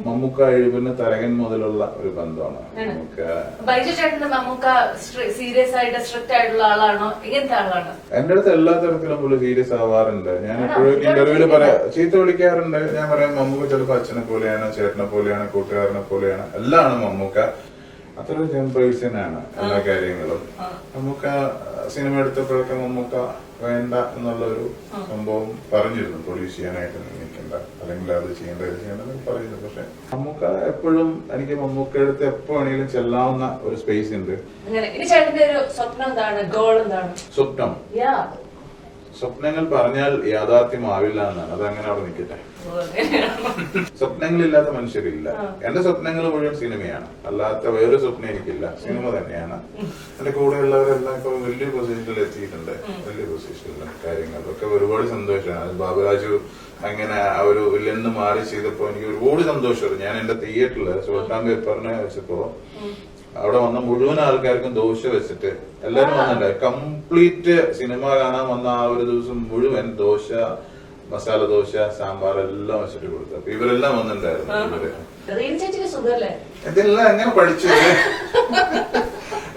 മമ്മൂക്ക എഴുപിന് തരകൻ മുതലുള്ള ഒരു ബന്ധമാണ്. ബൈജു ചേട്ടന്റെ മമ്മൂക്ക സീരിയസ് ആയിട്ട് സ്ട്രിക്റ്റ് ആയിട്ടുള്ള ആളാണോ, എങ്ങനത്തെ ആളാണ്? എന്റെ അടുത്ത് എല്ലാ തരത്തിലും പുള്ളി സീരിയസ് ആവാറുണ്ട്. ഞാൻ എപ്പോഴും ഇന്റർവ്യൂല് ചീത്ത വിളിക്കാറുണ്ട്. ഞാൻ പറയാം മമ്മൂക്ക ചിലപ്പോ അച്ഛനെ പോലെയാണ്, ചേട്ടനെ പോലെയാണ്, കൂട്ടുകാരനെ പോലെയാണ്, എല്ലാമാണ് മമ്മൂക്ക. അത്ര ജംപേഴ്സനാണ് എല്ലാ കാര്യങ്ങളും. മമ്മൂക്ക സിനിമ എടുത്തപ്പോഴൊക്കെ മമ്മൂക്ക വേണ്ട എന്നുള്ളൊരു സംഭവം പറഞ്ഞിരുന്നു. പ്രൊഡ്യൂസ് ചെയ്യാനായിട്ട് നിൽക്കണ്ട, അല്ലെങ്കിൽ അത് ചെയ്യേണ്ട ഇത് ചെയ്യേണ്ടത് പറയുന്നു. പക്ഷെ മമ്മൂക്ക എപ്പോഴും എനിക്ക് മമ്മൂക്ക അടുത്ത് എപ്പോ വേണമെങ്കിലും ചെല്ലാവുന്ന ഒരു സ്പേസ് ഉണ്ട്. സ്വപ്നം സ്വപ്നങ്ങൾ പറഞ്ഞാൽ യാഥാർത്ഥ്യമാവില്ല എന്നാണ്. അതങ്ങനെ അവിടെ നിൽക്കട്ടെ. സ്വപ്നങ്ങളില്ലാത്ത മനുഷ്യരില്ല. എന്റെ സ്വപ്നങ്ങൾ മുഴുവൻ സിനിമയാണ്, അല്ലാത്ത വേറെ സ്വപ്നം എനിക്കില്ല. സിനിമ തന്നെയാണ്. എന്റെ കൂടെയുള്ളവരെല്ലാം ഇപ്പൊ വലിയ പൊസിഷനിൽ എത്തിയിട്ടുണ്ട്. വലിയ പൊസിഷനിലെ കാര്യങ്ങളൊക്കെ ഒരുപാട് സന്തോഷമാണ്. ബാബുരാജു അങ്ങനെ ഒരു വില്ലെന്ന് മാറി ചെയ്തപ്പോ എനിക്ക് ഒരുപാട് സന്തോഷമാണ്. ഞാൻ എന്റെ തിയേറ്ററില് സുൽത്താൻ പേപ്പറിനെ വെച്ചപ്പോ അവിടെ വന്ന മുഴുവൻ ആൾക്കാർക്കും ദോശ വെച്ചിട്ട് എല്ലാരും വന്നിട്ടുണ്ടായി. കംപ്ലീറ്റ് സിനിമ കാണാൻ വന്ന ആ ഒരു ദിവസം മുഴുവൻ ദോശ, മസാല ദോശ, സാമ്പാർ എല്ലാം വെച്ചിട്ട് കൊടുത്തു. അപ്പൊ ഇവരെല്ലാം വന്നിട്ടുണ്ടായിരുന്നു. ഇതെല്ലാം എങ്ങനെ പഠിച്ചു?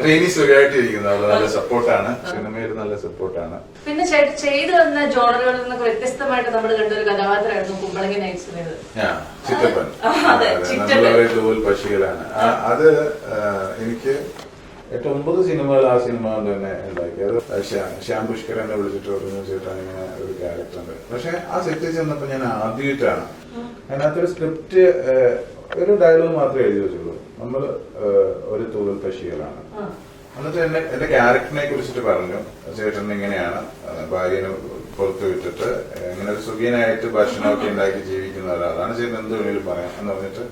റീനി സുഖമായിട്ടിരിക്കുന്നു. അവള് നല്ല സപ്പോർട്ടാണ്, സിനിമയിൽ നല്ല സപ്പോർട്ടാണ്. പിന്നെ ചേട്ടൻ ചെയ്തു വന്ന ജോണറുകളിൽ നിന്നൊക്കെ വ്യത്യസ്തമായിട്ട് നമ്മൾ കണ്ടൊരു കഥാപാത്രമായിരുന്നു കുമ്പളങ്ങി നൈറ്റ്സിലേത്. ചിറ്റപ്പൻ, തൂവൽ പക്ഷികളാണ്. അത് എനിക്ക് 8-9 സിനിമകൾ ആ സിനിമ തന്നെ ഉണ്ടാക്കി. അത് ശ്യാം പുഷ്കർ എന്നെ വിളിച്ചിട്ട് പറഞ്ഞു, ചേട്ടാ ഇങ്ങനെ ഒരു ക്യാരക്ടർ ഉണ്ട്. പക്ഷെ ആ സെറ്റിൽ ചെന്നപ്പോ ഞാൻ ആദ്യമായിട്ടാണ് അതിനകത്തൊരു സ്ക്രിപ്റ്റ്, ഒരു ഡയലോഗ് മാത്രമേ എഴുതി വെച്ചുള്ളൂ. നമ്മള് ഒരു തൂവൽ പക്ഷികളാണ്. എന്നിട്ട് എന്റെ ക്യാരക്ടറിനെ കുറിച്ചിട്ട് പറഞ്ഞു, ചേട്ടൻ ഇങ്ങനെയാണ് ഭാര്യനെ പുറത്തു വിട്ടിട്ട് ഇങ്ങനെ ഒരു സുഖീനായിട്ട് ഭക്ഷണമൊക്കെ ഉണ്ടാക്കി ജീവിക്കുന്ന ഒരാളാണ്, ചേട്ടൻ എന്ത് വേണേലും പറയാം എന്ന് പറഞ്ഞിട്ട്.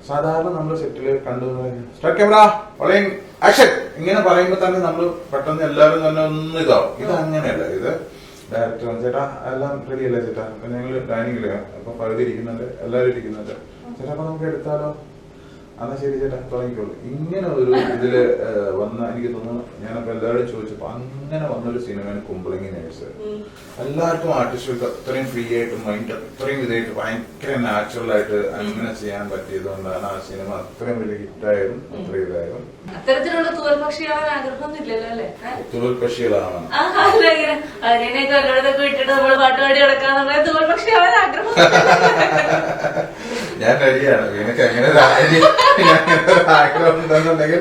സാധാരണ നമ്മൾ സെറ്റില് കണ്ടു സ്റ്റാർട്ട് ക്യാമറ റോളിംഗ് ആക്ഷൻ ഇങ്ങനെ പറയുമ്പോ തന്നെ നമ്മൾ പെട്ടെന്ന് എല്ലാവരും തന്നെ ഒന്ന് ഇതാവും. ഇത് അങ്ങനെയല്ല. ഇത് ഡയറക്ടർ ചേട്ടാ എല്ലാം റെഡി അല്ലേ ചേട്ടാ, അപ്പൊ ഞങ്ങള് ഡൈനിങ്ങില് അപ്പൊ പകുതി ഇരിക്കുന്നുണ്ട്, എല്ലാവരും ഇരിക്കുന്നുണ്ട്. ചേട്ടാ അപ്പൊ നമുക്ക് എടുത്താലോ? എന്നാ ശരി ചേട്ടാ തുടങ്ങിക്കോളൂ. ഇങ്ങനെ ഒരു ഇതില് വന്ന എനിക്ക് തോന്നുന്നു. ഞാനപ്പോ എല്ലാവരും ചോദിച്ചപ്പോ അങ്ങനെ വന്നൊരു സിനിമയാണ് കുമ്പളങ്ങി നൈറ്റ്സ്. എല്ലാവർക്കും ആർട്ടിസ്റ്റുകൾക്ക് അത്രയും ഫ്രീ ആയിട്ട് മൈൻഡ് അത്രയും ഇതായിട്ട് ഭയങ്കര നാച്ചുറൽ ആയിട്ട് അങ്ങനെ ചെയ്യാൻ പറ്റിയത് കൊണ്ടാണ് ആ സിനിമ അത്രയും വലിയ ഹിറ്റായതും അത്രയും ഇതായതും. അത്തരത്തിലുള്ള തൂവൽ പക്ഷിയാവാൻ ആഗ്രഹമൊന്നുമില്ലല്ലോ അല്ലേ? തൂവൽ പക്ഷികളാണ് വിട്ടിട്ട് നമ്മൾ പാട്ടുപാടി കിടക്കാന്നുള്ള തൂവൽ പക്ഷിയാവാൻ ആഗ്രഹം. ഞാൻ റെഡിയാണ്. നിനക്ക് എങ്ങനെ ആഗ്രഹം ഉണ്ടെന്നുണ്ടെങ്കിൽ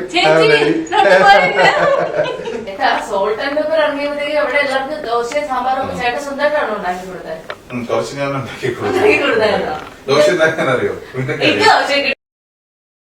സോൾട്ട് ആൻഡ് പെപ്പർ ഇറങ്ങിയപ്പോഴത്തേക്ക് അവിടെ എല്ലാവർക്കും ദോശയും സാമ്പാറും ചേട്ടൻ സ്വന്തമായിട്ടാണോ ഉണ്ടാക്കി കൊടുത്തത്? കുറച്ച് ഞാൻ ഉണ്ടാക്കി കൊടുത്തായിരുന്നു. ദോശ ഉണ്ടാക്കാൻ അറിയോ?